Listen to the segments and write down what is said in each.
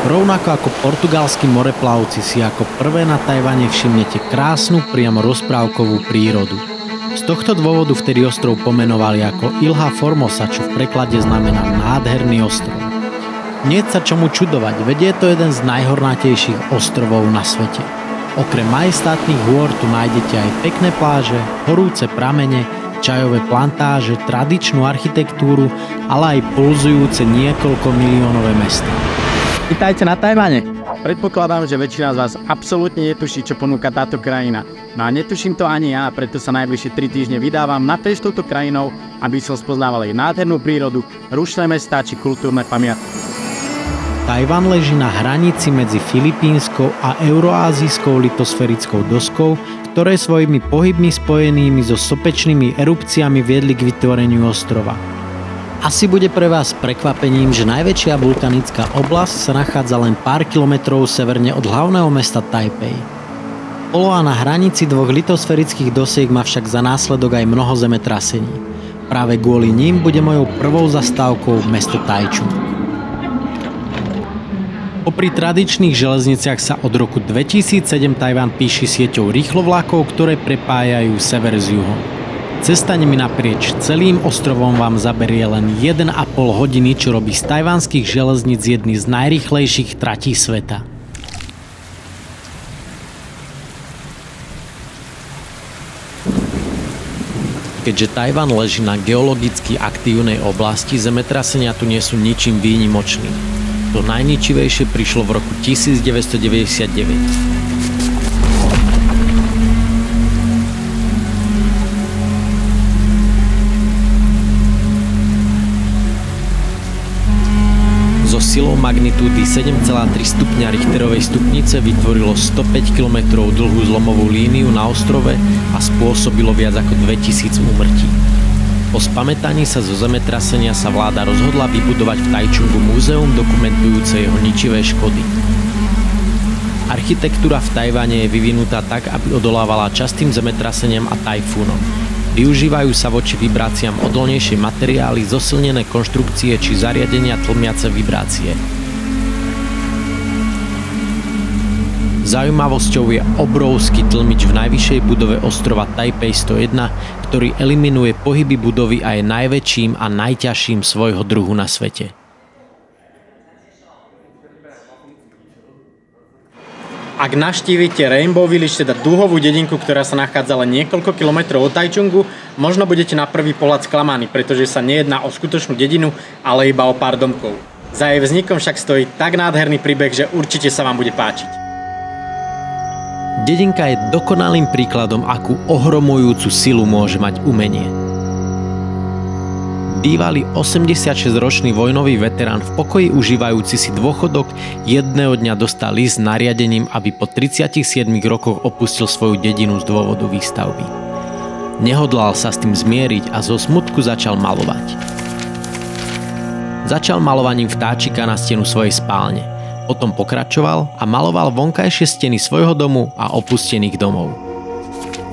Rovnako ako portugalskí moreplavci si ako prvé na Tajvane všimnete krásnu, priamo rozprávkovú prírodu. Z tohto dôvodu vtedy ostrov pomenovali ako Ilha Formosa, čo v preklade znamená nádherný ostrov. Nie sa čomu čudovať, veď je to jeden z najhornatejších ostrovov na svete. Okrem majestátnych hôr tu nájdete aj pekné pláže, horúce pramene, čajové plantáže, tradičnú architektúru, ale aj pulzujúce niekoľko miliónové mesto. Vítajte na Tajvane. Predpokladám, že väčšina z vás absolútne netuší, čo ponúka táto krajina. No a netuším to ani ja, preto sa najbližšie 3 týždne vydávam na test touto krajinou, aby som spoznával jej nádhernú prírodu, rušné mestá či kultúrne pamiatky. Tajvan leží na hranici medzi filipínskou a euroázijskou litosférickou doskou, ktoré svojimi pohybmi spojenými so sopečnými erupciami viedli k vytvoreniu ostrova. Asi bude pre vás prekvapením, že najväčšia vulkanická oblasť sa nachádza len pár kilometrov severne od hlavného mesta Taipei. Poloha na hranici dvoch litosférických dosiek má však za následok aj mnoho zemetrasení. Práve kvôli ním bude mojou prvou zastávkou mesto Taichung. Popri tradičných železniciach sa od roku 2007 Tajvan píši sieťou rýchlovlakov, ktoré prepájajú sever s juhom. Cesta nimi naprieč celým ostrovom vám zaberie len 1,5 hodiny, čo robí z tajvanských železníc jedny z najrýchlejších tratí sveta. Keďže Tajvan leží na geologicky aktívnej oblasti, zemetrasenia tu nie sú ničím výnimočným. To najničivejšie prišlo v roku 1999. So silou magnitúdy 7,3 stupňa Richterovej stupnice vytvorilo 105 km dlhú zlomovú líniu na ostrove a spôsobilo viac ako 2000 úmrtí. Po spamätaní sa zo zemetrasenia sa vláda rozhodla vybudovať v Taichungu múzeum dokumentujúce jeho ničivé škody. Architektúra v Tajvane je vyvinutá tak, aby odolávala častým zemetraseniam a tajfúnom. Využívajú sa voči vibráciám odolnejšie materiály, zosilnené konštrukcie či zariadenia tlmiace vibrácie. Zaujímavosťou je obrovský tlmič v najvyššej budove ostrova Taipei 101, ktorý eliminuje pohyby budovy a je najväčším a najťažším svojho druhu na svete. Ak navštívite Rainbow Village, teda dúhovú dedinku, ktorá sa nachádza len niekoľko kilometrov od Taichungu, možno budete na prvý pohľad sklamaní, pretože sa nejedná o skutočnú dedinu, ale iba o pár domkov. Za jej vznikom však stojí tak nádherný príbeh, že určite sa vám bude páčiť. Dedinka je dokonalým príkladom, akú ohromujúcu silu môže mať umenie. Bývalý 86-ročný vojnový veterán v pokoji užívajúci si dôchodok jedného dňa dostal list s nariadením, aby po 37 rokoch opustil svoju dedinu z dôvodu výstavby. Nehodlal sa s tým zmieriť a zo smutku začal malovať. Začal malovaním vtáčika na stenu svojej spálne. Potom pokračoval a maloval vonkajšie steny svojho domu a opustených domov.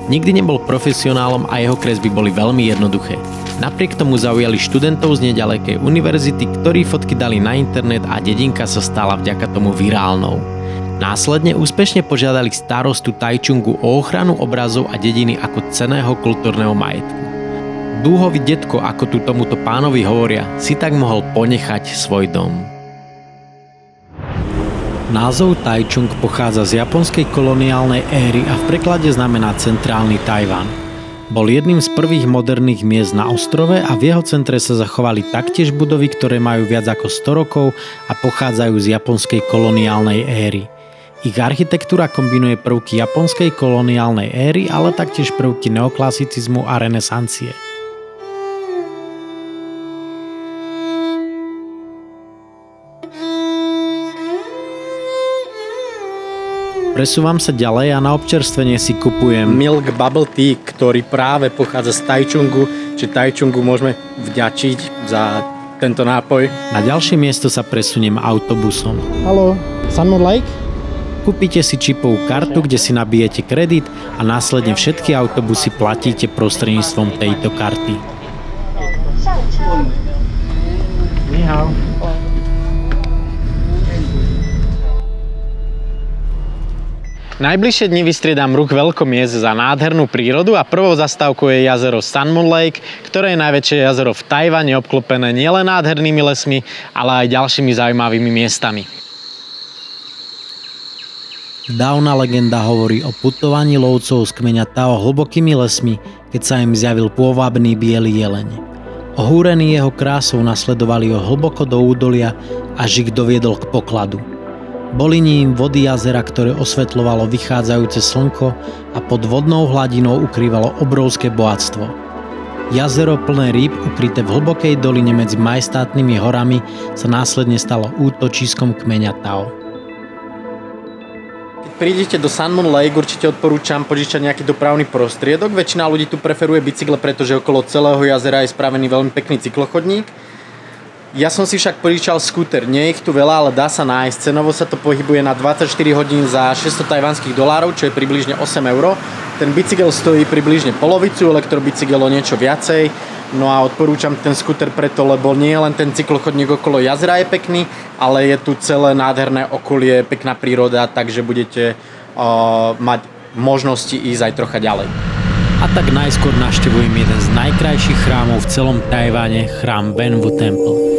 Nikdy nebol profesionálom a jeho kresby boli veľmi jednoduché. Napriek tomu zaujali študentov z nedalekej univerzity, ktorí fotky dali na internet a dedinka sa stala vďaka tomu virálnou. Následne úspešne požiadali starostu Taichungu o ochranu obrazov a dediny ako cenného kultúrneho majetku. Dúhový detko, ako tu tomuto pánovi hovoria, si tak mohol ponechať svoj dom. Názov Taichung pochádza z japonskej koloniálnej éry a v preklade znamená centrálny Tajvan. Bol jedným z prvých moderných miest na ostrove a v jeho centre sa zachovali taktiež budovy, ktoré majú viac ako 100 rokov a pochádzajú z japonskej koloniálnej éry. Ich architektúra kombinuje prvky japonskej koloniálnej éry, ale taktiež prvky neoklasicizmu a renesancie. Presúvam sa ďalej a na občerstvenie si kupujem Milk Bubble Tea, ktorý práve pochádza z Taichungu, čiže Taichungu môžeme vďačiť za tento nápoj. Na ďalšie miesto sa presuniem autobusom. Hallo, Sunmoon Lake? Kúpite si čipovú kartu, kde si nabijete kredit a následne všetky autobusy platíte prostredníctvom tejto karty. Ni hao. Najbližšie dni vystriedam ruch veľkomiest za nádhernú prírodu a prvou zastávkou je jazero Sun Moon Lake, ktoré je najväčšie jazero v Tajvane, obklopené nielen nádhernými lesmi, ale aj ďalšími zaujímavými miestami. Dávna legenda hovorí o putovaní lovcov z kmeňa Tao hlbokými lesmi, keď sa im zjavil pôvabný biely jeleň. Ohúrení jeho krásou nasledovali ho hlboko do údolia, až ich doviedol k pokladu. Boli ním vody jazera, ktoré osvetľovalo vychádzajúce slnko a pod vodnou hladinou ukrývalo obrovské bohatstvo. Jazero plné rýb, ukryté v hlbokej doline medzi majestátnymi horami, sa následne stalo útočiskom kmeňa Tao. Keď prídete do Sun Moon Lake, určite odporúčam požičať nejaký dopravný prostriedok. Väčšina ľudí tu preferuje bicykle, pretože okolo celého jazera je spravený veľmi pekný cyklochodník. Ja som si však požičal skúter. Nie je ich tu veľa, ale dá sa nájsť. Cenovo sa to pohybuje na 24 hodín za $600 tajvanských dolárov, čo je približne 8 €. Ten bicykel stojí približne polovicu, elektrobicykel o niečo viacej. No a odporúčam ten skúter preto, lebo nie len ten cyklochodník okolo jazera je pekný, ale je tu celé nádherné okolie, pekná príroda, takže budete mať možnosti ísť aj trocha ďalej. A tak najskôr navštevujem jeden z najkrajších chrámov v celom Tajvane, chrám Wenwu Temple.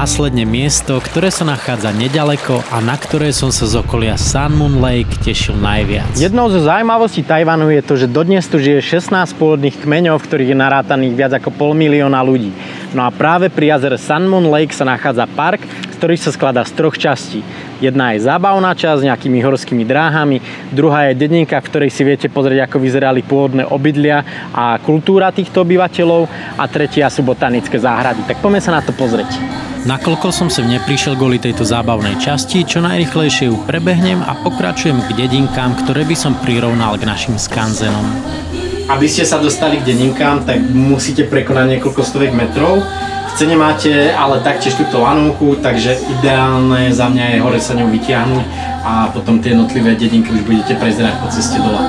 Následne miesto, ktoré sa nachádza nedaleko a na ktoré som sa z okolia Sun Moon Lake tešil najviac. Jednou zo zaujímavostí Tajvanu je to, že dodnes tu žije 16 pôvodných kmeňov, v ktorých je narátaných viac ako 500 000 ľudí. No a práve pri jazere Sun Moon Lake sa nachádza park, ktorý sa skladá z 3 častí. Jedna je zábavná časť s nejakými horskými dráhami, druhá je dedinka, v ktorej si viete pozrieť, ako vyzerali pôvodné obydlia a kultúra týchto obyvateľov, a tretia sú botanické záhrady. Tak poďme sa na to pozrieť. Nakoľko som sem neprišiel kvôli tejto zábavnej časti, čo najrýchlejšie ju prebehnem a pokračujem k dedinkám, ktoré by som prirovnal k našim skanzenom. Aby ste sa dostali k dedinkám, tak musíte prekonať niekoľko stoviek metrov. V cene máte ale taktiež túto lanovku, takže ideálne za mňa je hore sa ňou vytiahnuť a potom tie jednotlivé dedinky už budete prezerať po ceste dole.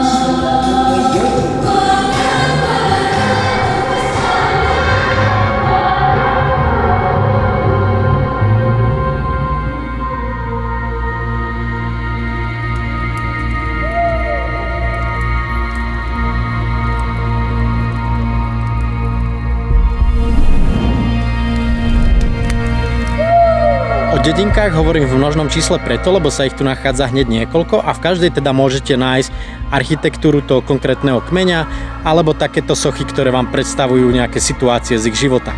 O dedinkách hovorím v množnom čísle preto, lebo sa ich tu nachádza hneď niekoľko a v každej teda môžete nájsť architektúru toho konkrétneho kmeňa alebo takéto sochy, ktoré vám predstavujú nejaké situácie z ich života.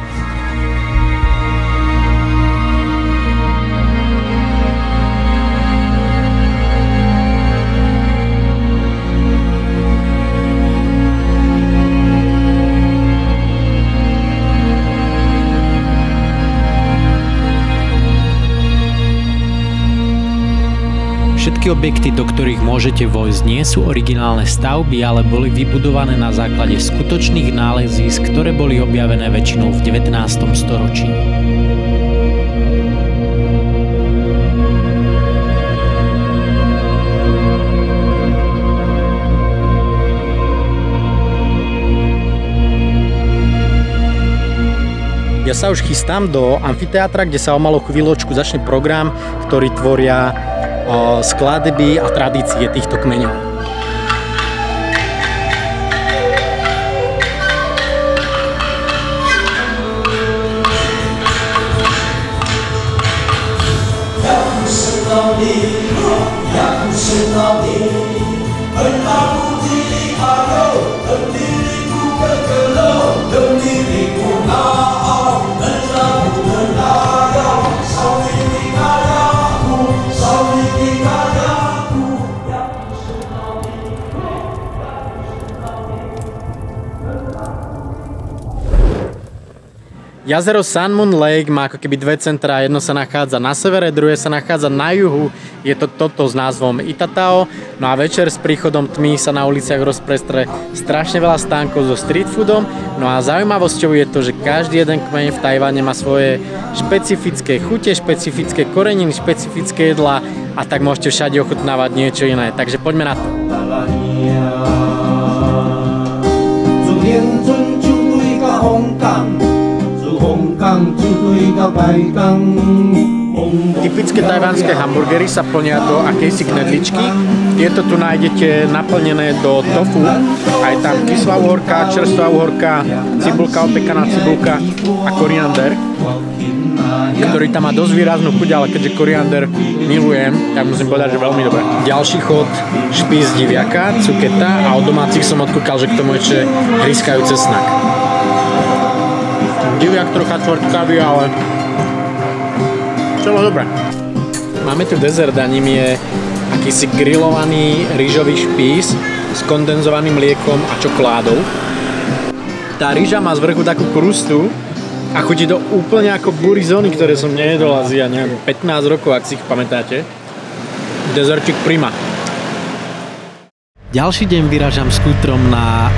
Všetky objekty, do ktorých môžete vojsť, nie sú originálne stavby, ale boli vybudované na základe skutočných nálezísk, ktoré boli objavené väčšinou v 19. storočí. Ja sa už chystám do amfiteátra, kde sa o malú chvíľočku začne program, ktorý tvoria skladby a tradície týchto kmeňov. Jazero Sun Moon Lake má ako keby dve centrá, jedno sa nachádza na severe, druhé sa nachádza na juhu, je to toto s názvom Itatao, no a večer s príchodom tmy sa na uliciach rozprestre strašne veľa stánkov so street foodom, no a zaujímavosťou je to, že každý jeden kmeň v Tajvane má svoje špecifické chute, špecifické koreniny, špecifické jedlá a tak môžete všade ochutnávať niečo iné, takže poďme na to. 春就对到风港，自风港就对到台港。 Typické tajvanské hamburgery sa plnia do akejsi knedličky. Tieto tu nájdete naplnené do tofu. Aj tam kyslá uhorka, čerstvá uhorka, cibulka, opekaná cibulka a koriander, ktorý tam má dosť výraznú chuť, ale keďže koriander milujem, tak musím povedať, že veľmi dobré. Ďalší chod, špís diviaka, cuketa a od domácich som odkúkal, že k tomu ešte hryskajú cesnak. Diviak trocha tvrdkavý, ale čelo dobré. Máme tu dezert a ním je akýsi grillovaný rýžový špís s kondenzovaným mliekom a čokoládou. Tá rýža má z vrchu takú krustu a chutí to úplne ako burizóny, ktoré som nejedol asi 15 rokov, ak si ich pamätáte. Dezertík prima. Ďalší deň vyrážam skútrom na,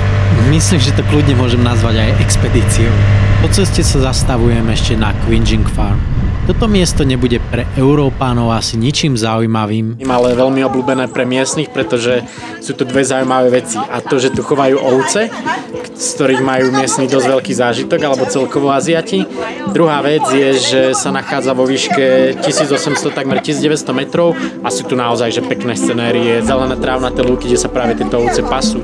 myslím, že to kľudne môžem nazvať aj expedíciou. Po ceste sa zastavujem ešte na Quinjing Farm. Toto miesto nebude pre Európánov asi ničím zaujímavým. Ale veľmi obľúbené pre miestnych, pretože sú tu dve zaujímavé veci. A to, že tu chovajú ovce, z ktorých majú miestni dosť veľký zážitok, alebo celkovo Aziati. Druhá vec je, že sa nachádza vo výške 1800, takmer 1900 metrov a sú tu naozaj že pekné scenérie, zelené trávnaté lúky, kde sa práve tieto ovce pasú.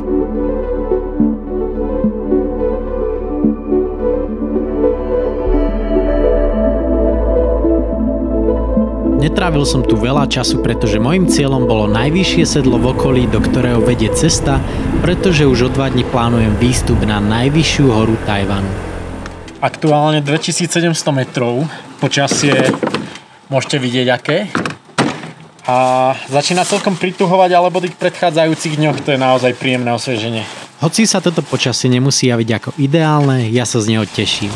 Netrávil som tu veľa času, pretože môjim cieľom bolo najvyššie sedlo v okolí, do ktorého vedie cesta, pretože už o 2 dní plánujem výstup na najvyššiu horu Tajvanu. Aktuálne 2700 metrov, počasie môžete vidieť aké. A začína celkom prituhovať, ale po tých predchádzajúcich dňoch to je naozaj príjemné osvieženie. Hoci sa toto počasie nemusí javiť ako ideálne, ja sa z neho teším.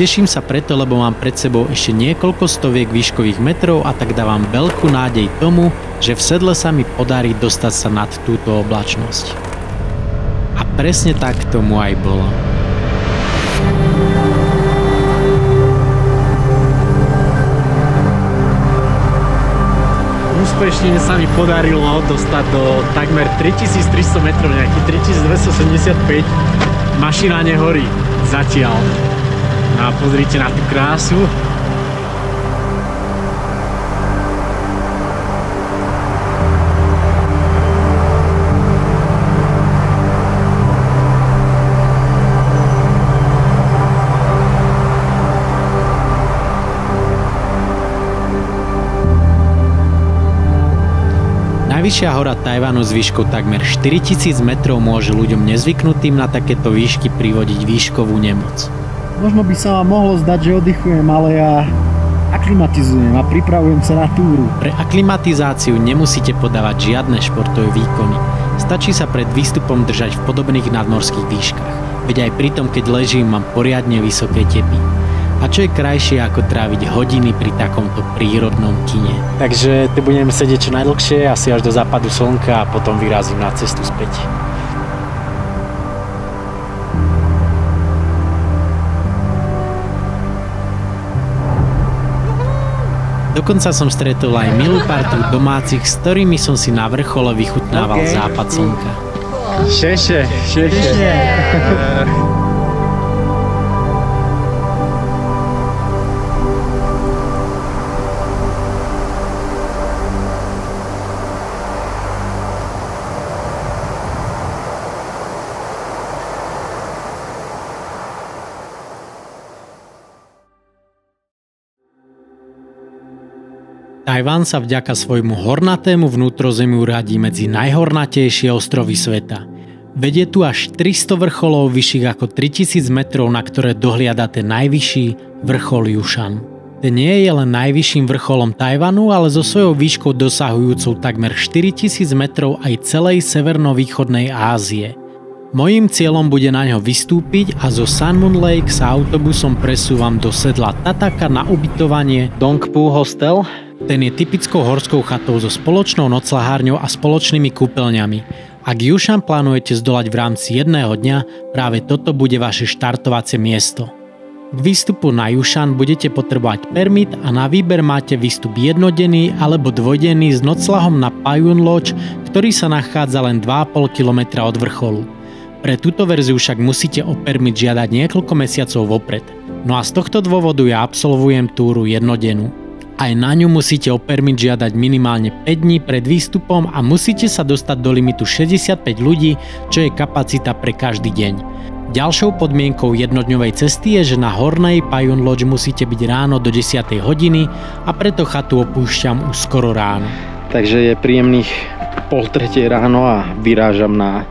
Teším sa preto, lebo mám pred sebou ešte niekoľko stoviek výškových metrov a tak dávam veľkú nádej tomu, že v sedle sa mi podarí dostať sa nad túto oblačnosť. A presne tak tomu aj bolo. Úspešne sa mi podarilo dostať do takmer 3300 metrov, nejaký 3275. Mašina nehorí zatiaľ. A pozrite na tú krásu. Najvyššia hora Tajvanu s výškou takmer 4000 metrov môže ľuďom nezvyknutým na takéto výšky privodiť výškovú nemoc. Možno by sa vám mohlo zdať, že oddychujem, ale ja aklimatizujem a pripravujem sa na túru. Pre aklimatizáciu nemusíte podávať žiadne športové výkony. Stačí sa pred výstupom držať v podobných nadmorských výškach. Veď aj pri tom, keď ležím, mám poriadne vysoké tepy. A čo je krajšie ako tráviť hodiny pri takomto prírodnom kine. Takže tu budeme sedieť čo najdlhšie, asi až do západu slnka a potom vyrazím na cestu späť. Dokonca som stretol aj milú partu domácich, s ktorými som si na vrchole vychutnával západ slnka. Šeše. Tajvan sa vďaka svojmu hornatému vnútrozemiu radí medzi najhornatejšie ostrovy sveta. Vedie tu až 300 vrcholov vyšších ako 3000 metrov, na ktoré dohliadate najvyšší vrchol Yushan. Ten nie je len najvyšším vrcholom Tajvanu, ale so svojou výškou dosahujúcou takmer 4000 metrov aj celej severno-východnej Ázie. Mojím cieľom bude na ňo vystúpiť a zo Sun Moon Lake sa autobusom presúvam do sedla Tataka na ubytovanie Dongpu Hostel. Ten je typickou horskou chatou so spoločnou nocľahárňou a spoločnými kúpeľňami. Ak Yushan plánujete zdolať v rámci jedného dňa, práve toto bude vaše štartovacie miesto. K výstupu na Yushan budete potrebovať permit a na výber máte výstup jednodenný alebo dvojdenný s nocľahom na Payun Lodge, ktorý sa nachádza len 2,5 km od vrcholu. Pre túto verziu však musíte o permit žiadať niekoľko mesiacov vopred. No a z tohto dôvodu ja absolvujem túru jednodennú. Aj na ňu musíte o permit žiadať minimálne 5 dní pred výstupom a musíte sa dostať do limitu 65 ľudí, čo je kapacita pre každý deň. Ďalšou podmienkou jednodňovej cesty je, že na hornej Payún Lodge musíte byť ráno do 10. hodiny a preto chatu opúšťam už skoro ráno. Takže je príjemných 2:30 ráno a vyrážam na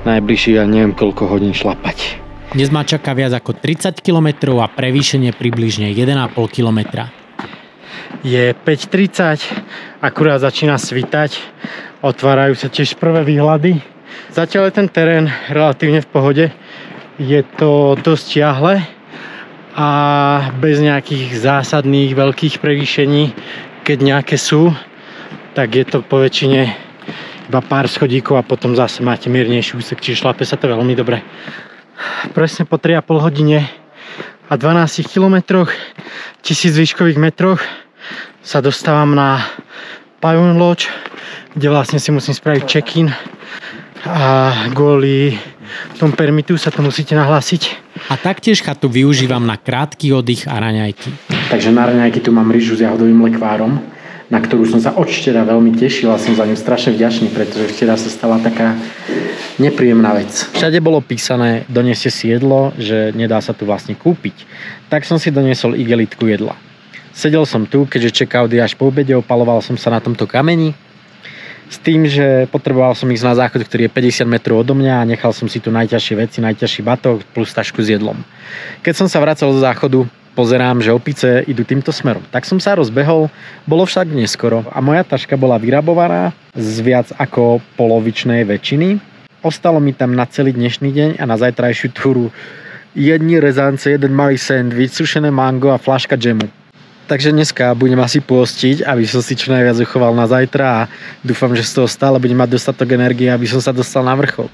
najbližších a neviem koľko hodín šlapať. Dnes ma čaká viac ako 30 km a prevýšenie približne 1,5 km. Je 5:30, akurát začína svitať, otvárajú sa tiež prvé výhľady. Zatiaľ je ten terén relatívne v pohode, je to dosť ťahle a bez nejakých zásadných veľkých prevýšení, keď nejaké sú, tak je to po väčšine iba pár schodíkov a potom zase máte miernejší úsek, čiže šlape sa to veľmi dobre. Presne po 3,5 hodine a 12 kilometroch, 1000 výškových metroch sa dostávam na Payún Lodge, kde vlastne si musím spraviť check-in a kvôli tomu permitu sa to musíte nahlásiť. A taktiež chatu využívam na krátky oddych a raňajky. Takže na raňajky tu mám ryžu s jahodovým lekvárom, na ktorú som sa od včera veľmi tešil a som za ňu strašne vďačný, pretože včera sa stala taká nepríjemná vec. Všade bolo písané, doneste si jedlo, že nedá sa tu vlastne kúpiť. Tak som si doniesol igelitku jedla. Sedel som tu, keďže check-out je až po obede, opaloval som sa na tomto kameni s tým, že potreboval som ísť na záchod, ktorý je 50 metrov odo mňa a nechal som si tu najťažšie veci, najťažší batoh plus tašku s jedlom. Keď som sa vracal zo záchodu, pozerám, že opice idú týmto smerom. Tak som sa rozbehol, bolo však neskoro a moja taška bola vyrabovaná z viac ako polovičnej väčšiny. Ostalo mi tam na celý dnešný deň a na zajtrajšiu túru jedni rezance, jeden malý sendvič, sušené mango a fľaška džemu. Takže dneska budem asi pôstiť, aby som si čo najviac uchoval na zajtra a dúfam, že z toho stále budem mať dostatok energie, aby som sa dostal na vrchol.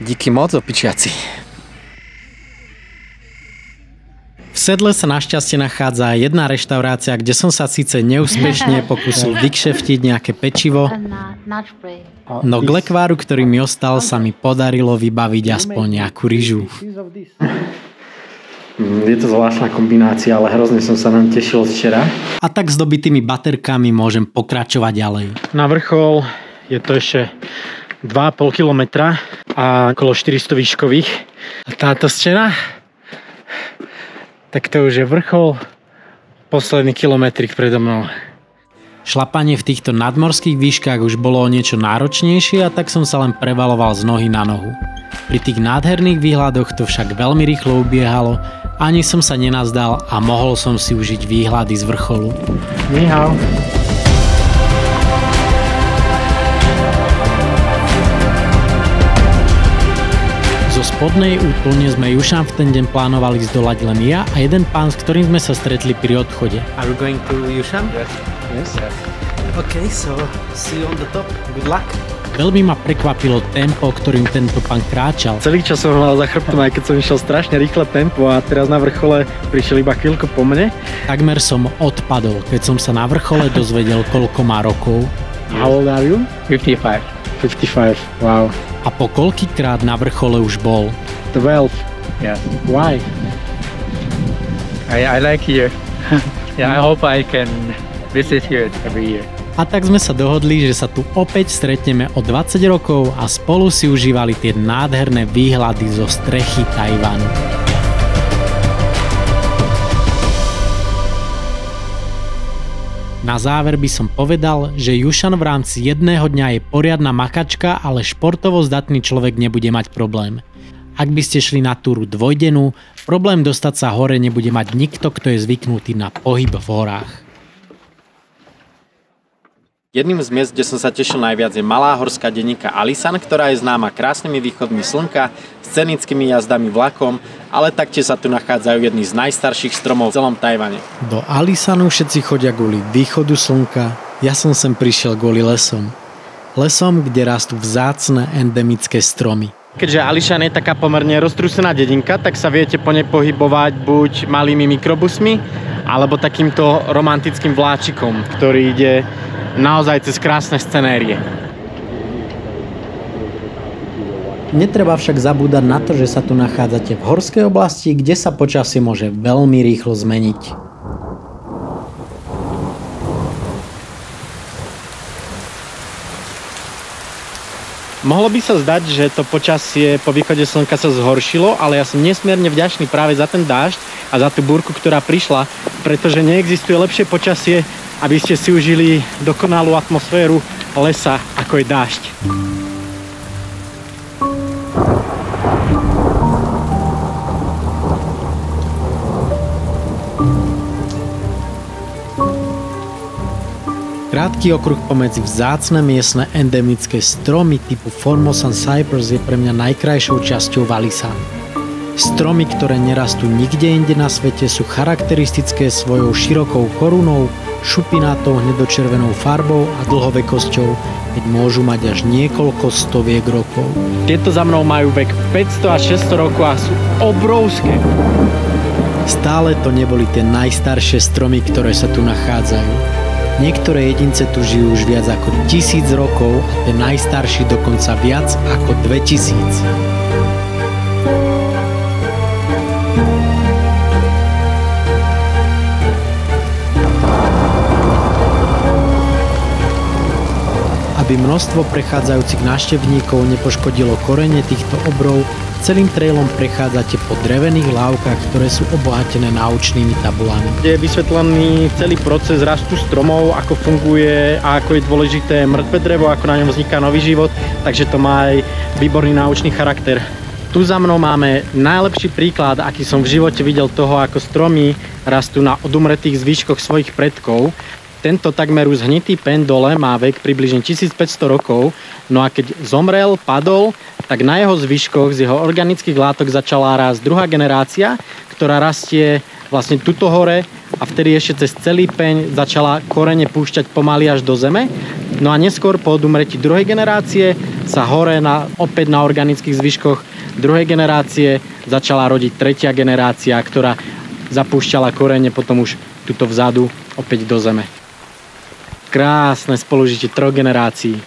Díky moc, opičiaci. V sedle sa našťastie nachádza jedna reštaurácia, kde som sa síce neúspešne pokúsil vykšeftiť nejaké pečivo, no k lekváru, ktorý mi ostal, sa mi podarilo vybaviť aspoň nejakú ryžu. Je to zvláštna kombinácia, ale hrozne som sa nám tešil včera. A tak s dobitými baterkami môžem pokračovať ďalej. Na vrchol je to ešte 2,5 kilometra a okolo 400 výškových. A táto stena, tak to už je vrchol, posledný kilometrik predo mnou. Šlapanie v týchto nadmorských výškach už bolo o niečo náročnejšie a tak som sa len prevaloval z nohy na nohu. Pri tých nádherných výhľadoch to však veľmi rýchlo ubiehalo, ani som sa nenazdal a mohol som si užiť výhľady z vrcholu. Mihau. Zo spodnej úplne sme Jušan v ten deň plánovali zdolať len ja a jeden pán, s ktorým sme sa stretli pri odchode. Are we going to Jušan? Yes. Okay, so see you on the top. Good luck. Veľmi ma prekvapilo tempo, ktorým tento pán kráčal. Celý čas som hľadal za chrbtom, aj keď som išiel strašne rýchle tempo a teraz na vrchole prišiel iba chvíľku po mne. Takmer som odpadol, keď som sa na vrchole dozvedel, koľko má rokov. How old are you? 55. 55, wow. A po koľkýkrát na vrchole už bol. 12. Yeah. Why? I like here. Yeah, I hope I can visit here every year. A tak sme sa dohodli, že sa tu opäť stretneme o 20 rokov a spolu si užívali tie nádherné výhľady zo strechy Tajvanu. Na záver by som povedal, že Jušan v rámci jedného dňa je poriadna makačka, ale športovo zdatný človek nebude mať problém. Ak by ste šli na túru dvojdennú, problém dostať sa hore nebude mať nikto, kto je zvyknutý na pohyb v horách. Jedným z miest, kde som sa tešil najviac, je malá horská denníka Alisan, ktorá je známa krásnymi východmi slnka, scenickými jazdami vlakom, ale taktiež sa tu nachádzajú jedny z najstarších stromov v celom Tajvane. Do Alisanu všetci chodia kvôli východu slnka, ja som sem prišiel kvôli lesom. Lesom, kde rastú vzácne endemické stromy. Keďže Alishan je taká pomerne roztrúsená dedinka, tak sa viete po nej pohybovať buď malými mikrobusmi, alebo takýmto romantickým vláčikom, ktorý ide naozaj cez krásne scenérie. Netreba však zabúdať na to, že sa tu nachádzate v horskej oblasti, kde sa počasie môže veľmi rýchlo zmeniť. Mohlo by sa zdať, že to počasie po východe slnka sa zhoršilo, ale ja som nesmierne vďačný práve za ten dážď a za tú búrku, ktorá prišla, pretože neexistuje lepšie počasie, aby ste si užili dokonalú atmosféru lesa, ako je dážď. Krátky okruh pomedzi vzácne miestne endemické stromy typu Formosan Cypress je pre mňa najkrajšou časťou Walisanu. Stromy, ktoré nerastú nikde inde na svete, sú charakteristické svojou širokou korunou, šupinátou hnedočervenou farbou a dlhovekosťou, keď môžu mať až niekoľko stoviek rokov. Tieto za mnou majú vek 500 až 600 rokov a sú obrovské. Stále to neboli tie najstaršie stromy, ktoré sa tu nachádzajú. Niektoré jedince tu žijú už viac ako 1000 rokov a tie najstarší dokonca viac ako 2000. Aby množstvo prechádzajúcich návštevníkov nepoškodilo korene týchto obrov, celým trailom prechádzate po drevených lávkach, ktoré sú obohatené náučnými tabulami. Je vysvetlený celý proces rastu stromov, ako funguje a ako je dôležité mŕtve drevo, ako na ňom vzniká nový život, takže to má aj výborný náučný charakter. Tu za mnou máme najlepší príklad, aký som v živote videl toho, ako stromy rastú na odumretých zvyškoch svojich predkov. Tento takmer už hnitý pén dole má vek približne 1500 rokov, no a keď zomrel, padol, tak na jeho zvyškoch z jeho organických látok začala rásť druhá generácia, ktorá rastie vlastne tuto hore a vtedy ešte cez celý peň začala korene púšťať pomaly až do zeme. No a neskôr po odumretí druhej generácie sa hore opäť na organických zvyškoch druhej generácie začala rodiť tretia generácia, ktorá zapúšťala korene potom už tuto vzadu opäť do zeme. Krásne spolužitie 3 generácií.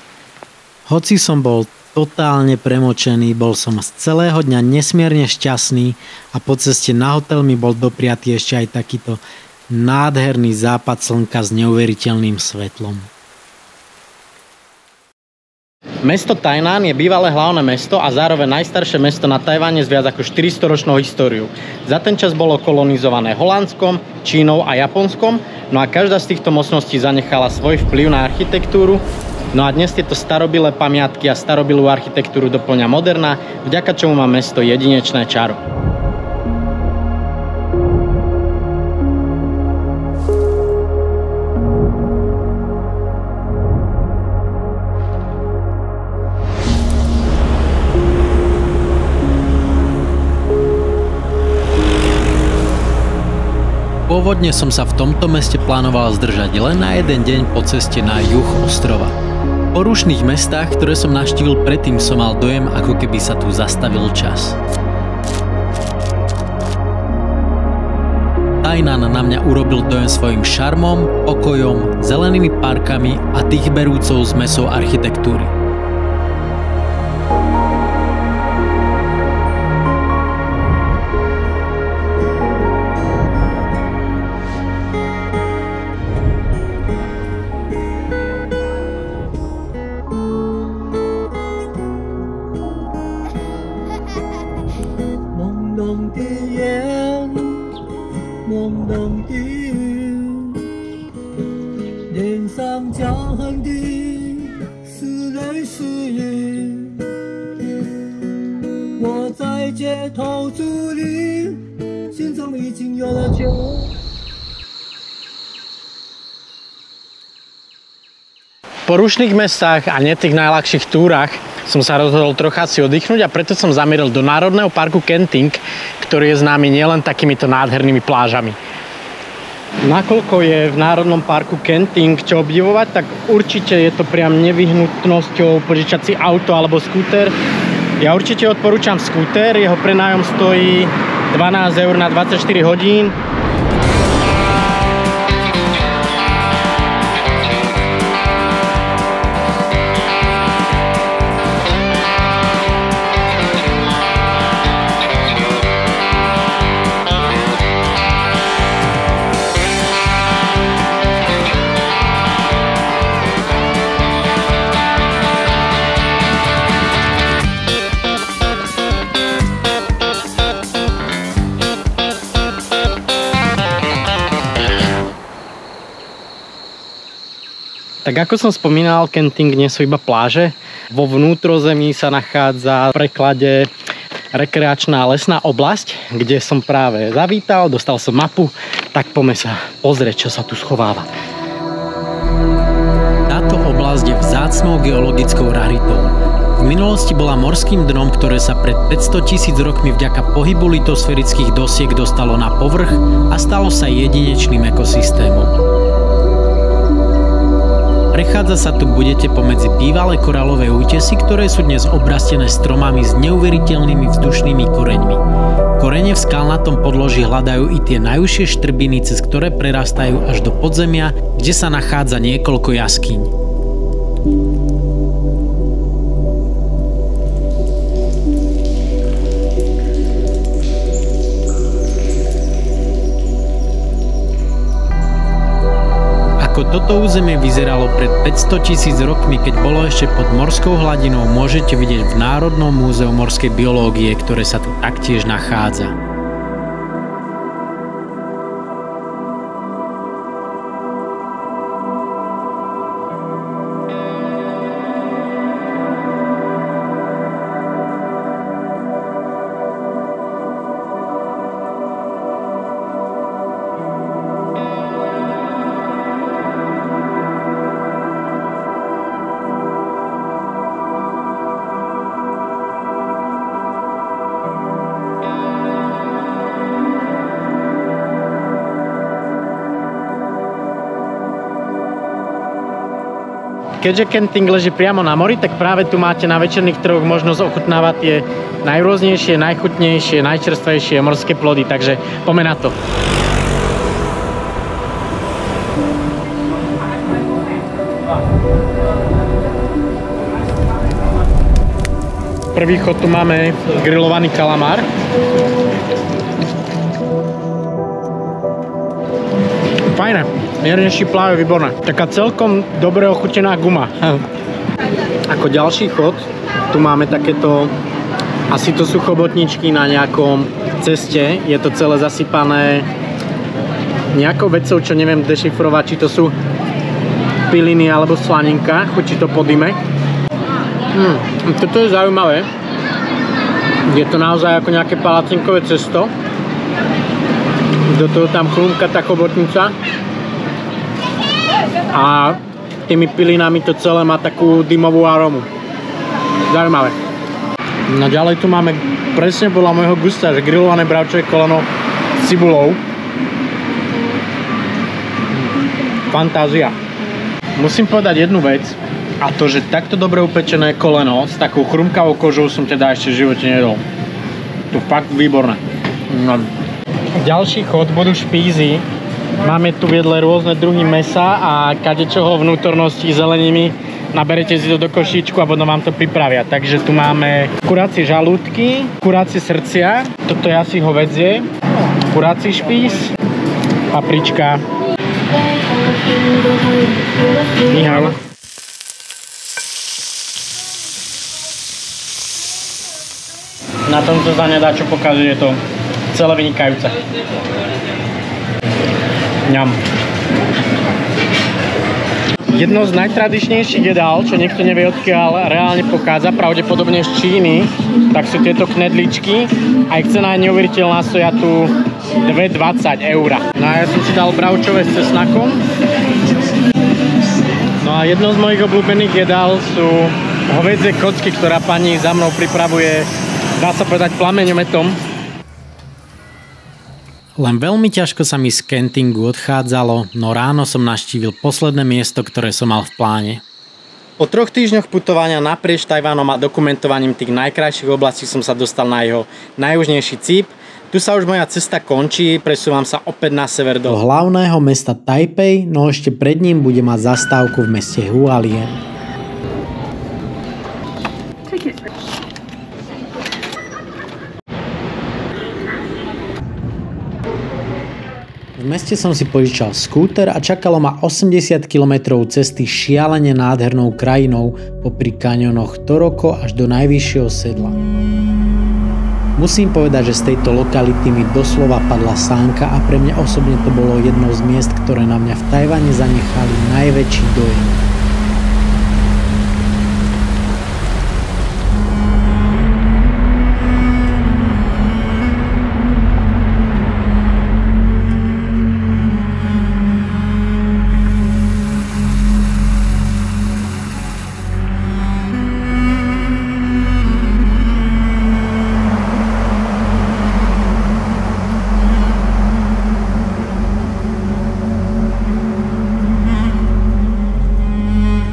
Hoci som bol totálne premočený, bol som z celého dňa nesmierne šťastný a po ceste na hotel mi bol dopriatý ešte aj takýto nádherný západ slnka s neuveriteľným svetlom. Mesto Tainan je bývalé hlavné mesto a zároveň najstaršie mesto na Tajvane s viac ako 400-ročnou históriou. Za ten čas bolo kolonizované Holandskom, Čínou a Japonskom, no a každá z týchto mocností zanechala svoj vplyv na architektúru. No a dnes tieto starobilé pamiatky a starobilú architektúru doplňa moderná, vďaka čomu má mesto jedinečné čaro. Pôvodne som sa v tomto meste plánoval zdržať len na jeden deň po ceste na juh ostrova. Po rušných mestách, ktoré som navštívil predtým, som mal dojem, ako keby sa tu zastavil čas. Tainan na mňa urobil dojem svojim šarmom, pokojom, zelenými parkami a tých berúcou zmesou architektúry. Po rušných mestách a nie tých najľahších túrach som sa rozhodol trocha si oddychnúť a preto som zamieril do Národného parku Kenting, ktorý je známy nielen takýmito nádhernými plážami. Nakoľko je v Národnom parku Kenting čo obdivovať, tak určite je to priam nevyhnutnosťou požičať si auto alebo skúter. Ja určite odporúčam skúter, jeho prenájom stojí 12 eur na 24 hodín. Tak ako som spomínal, Kenting nie sú iba pláže. Vo vnútrozemí sa nachádza v preklade rekreačná lesná oblasť, kde som práve zavítal, dostal som mapu, tak poďme sa pozrieť, čo sa tu schováva. Táto oblasť je vzácnou geologickou raritou. V minulosti bola morským dnom, ktoré sa pred 500 000 rokmi vďaka pohybu litosférických dosiek dostalo na povrch a stalo sa jedinečným ekosystémom. Prechádza sa tu budete pomedzi bývalé korálové útesy, ktoré sú dnes obrastené stromami s neuveriteľnými vzdušnými koreňmi. Korene v skalnatom podloží hľadajú i tie najúžšie štrbiny, cez ktoré prerastajú až do podzemia, kde sa nachádza niekoľko jaskýň. Ako toto územie vyzeralo pred 500 000 rokmi, keď bolo ešte pod morskou hladinou, môžete vidieť v Národnom múzeu morskej biológie, ktoré sa tu taktiež nachádza. Keďže Kenting leží priamo na mori, tak práve tu máte na večerných trhoch možnosť ochutnávať tie najrôznejšie, najchutnejšie, najčerstvejšie morské plody, takže poďme na to. Prvý chod tu máme grillovaný kalamár. Fajné, mierne šipláve, výborné. Taká celkom dobre ochutená guma. Ako ďalší chod, tu máme takéto, asi to sú chobotničky na nejakom ceste. Je to celé zasypané nejakou vecou, čo neviem dešifrovať, či to sú piliny alebo slaninka. Chutí to po dyme. Toto je zaujímavé. Je to naozaj ako nejaké palacinkové cesto. Do toho tam chlumka tá chobotnica a tými pilinami to celé má takú dymovú arómu. Zaujímavé. No ďalej tu máme presne podľa môjho gusta, že grillované bravčové koleno s cibulou. Fantázia. Musím povedať jednu vec, a to, že takto dobre upečené koleno s takou chrumkavou kožou som teda ešte v živote nedol. To fakt výborné. No. Ďalší chod budú špízy. Máme tu viedle rôzne druhy mesa a kadečoho vnútornosti zeleniny. Naberete si to do košíčku a potom vám to pripravia. Takže tu máme kurácie žalúdky, kurácie srdcia, toto je asi hovädzie, kuráci špíz, paprička, mihal. Na tomto sa nedá čo pokaziť, je to celé vynikajúce. Ňam. Jedno z najtradičnejších jedál, čo nikto nevie odkiaľ reálne pochádza, pravdepodobne z Číny, tak sú tieto knedličky. A ich cena je neuveriteľná, stoja tu 2,20 €. No a ja som si dal bravčové s cesnakom. No a jedno z mojich obľúbených jedál sú hovädzie kocky, ktorá pani za mnou pripravuje, dá sa povedať, plameňometom. Len veľmi ťažko sa mi z Kentingu odchádzalo, no ráno som navštívil posledné miesto, ktoré som mal v pláne. Po 3 týždňoch putovania naprieč Tajvanom a dokumentovaním tých najkrajších oblastí som sa dostal na jeho najjužnejší cíp. Tu sa už moja cesta končí, presúvam sa opäť na sever do hlavného mesta Taipei, no ešte pred ním bude mať zastávku v meste Hualien. V meste som si požičal skúter a čakalo ma 80 km cesty šialene nádhernou krajinou popri kaňonoch Toroko až do najvyššieho sedla. Musím povedať, že z tejto lokality mi doslova padla sánka a pre mňa osobne to bolo jedno z miest, ktoré na mňa v Tajvane zanechali najväčší dojem.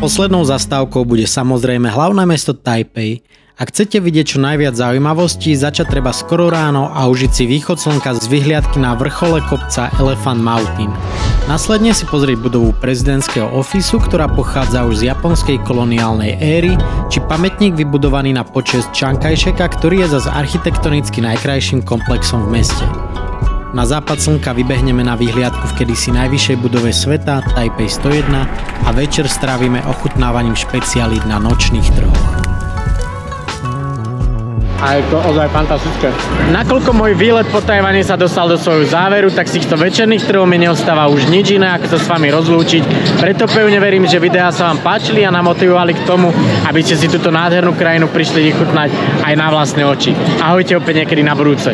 Poslednou zastávkou bude samozrejme hlavné mesto Taipei. Ak chcete vidieť čo najviac zaujímavostí, začať treba skoro ráno a užiť si východ slnka z vyhliadky na vrchole kopca Elephant Mountain. Následne si pozrieť budovu prezidentského ofisu, ktorá pochádza už z japonskej koloniálnej éry, či pamätník vybudovaný na počesť Chiang Kai-sheka, ktorý je zas architektonicky najkrajším komplexom v meste. Na západ slnka vybehneme na vyhliadku v kedysi najvyššej budove sveta, Taipei 101, a večer strávime ochutnávaním špecialít na nočných trhoch. A je to ozaj fantastické. Nakoľko môj výlet po Tajvane sa dostal do svojho záveru, tak z týchto večerných trhov mi neostáva už nič iné, ako sa s vami rozlúčiť. Preto pevne verím, že videá sa vám páčili a namotivovali k tomu, aby ste si túto nádhernú krajinu prišli vychutnať aj na vlastné oči. Ahojte opäť niekedy na budúce.